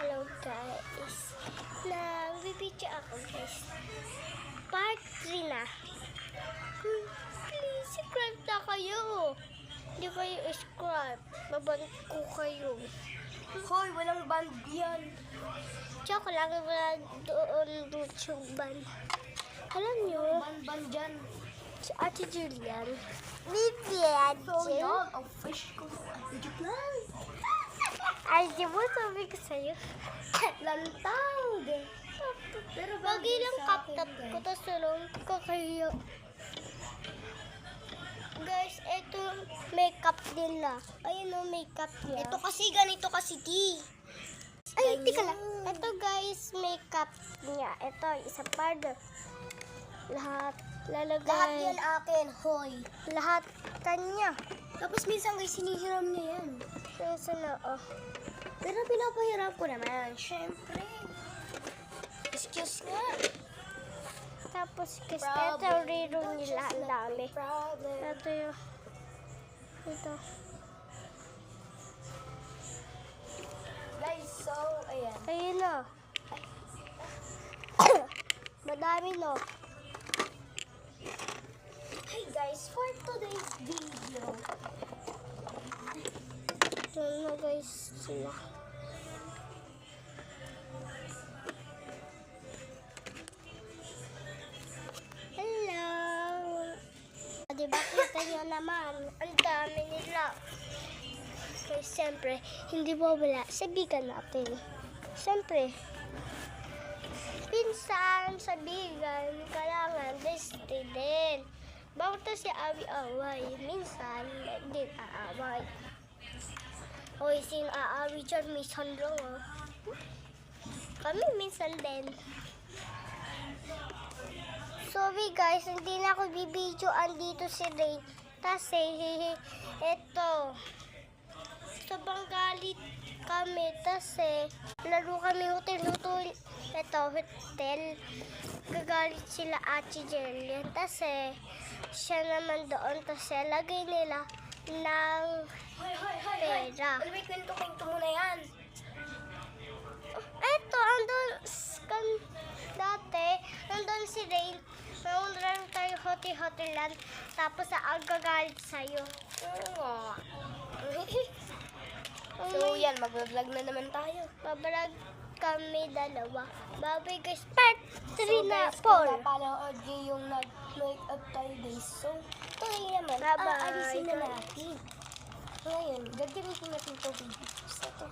Hello guys. Nagbibidyo ako guys. Part 3 na. Please, subscribe na kayo. Hindi kayo subscribe. Baband ko kayo. Hoy, walang band yan. Tsaka lang wala doon yung band. Alam nyo, Band dyan. si Ate Julian. Vivian. So yan, ang fish ko. Joke lang. Ay, di mo sabi ko sa'yo. Lantang. Pero Bagay lang kaptap ko, tapos tulong ko kayo. Guys, ito makeup nila. Ayun o, makeup niya. Ito kasi, ganito kasi di. Ay, tika lang. Ito guys, makeup niya. Ito, isa powder. Lahat. Lalagay. Lahat yan akin, hoy. Lahat kanya. Tapos minsan guys, sinihiram niya yan. Kasi na, oh. Pero pinapahiram ko naman. Siyempre. Excuse nga. Tapos, kasi ito rero nila. Ang dami. Problem. Ito yung, ito. Guys, so, ayan. Ayun o. Madami no. Hey guys, for today's video, Ito na guys sila. Hello. Diba kita nyo naman, ang dami nila. Kaya siyempre, hindi mo wala, sabigan natin. Siyempre, pinsan, sabigan, kailangan, bestie din. Bawat si awi-away, minsan, hindi aaway. Hoy, sino aaway dyan, minsan lang oh. Kami minsan din. Sorry guys, hindi na ako bibidyo andito si Ray. Kasi, eto, sobrang galit kami. Kasi, laro kami hotel. Ito, hotel. Gagalit sila Ate Jillian. Kasi, siya naman doon. Kasi, lagay nila ng pera. Ano may kwento-kwento mo na yan? Eto, andun, dati, andun si Rain. Naundan tayo hotel-hotelan. Tapos, ang gagalit sa'yo. So yan, mag-vlog na naman tayo. Babalag kami dalawa. Bye guys. Part 3 So na guys, po. kung napanood niyo yung nag-make up tayo guys, so tuloy naman, Bye-bye. aalisin na natin. Ngayon, gagamitin natin ito video sa ito.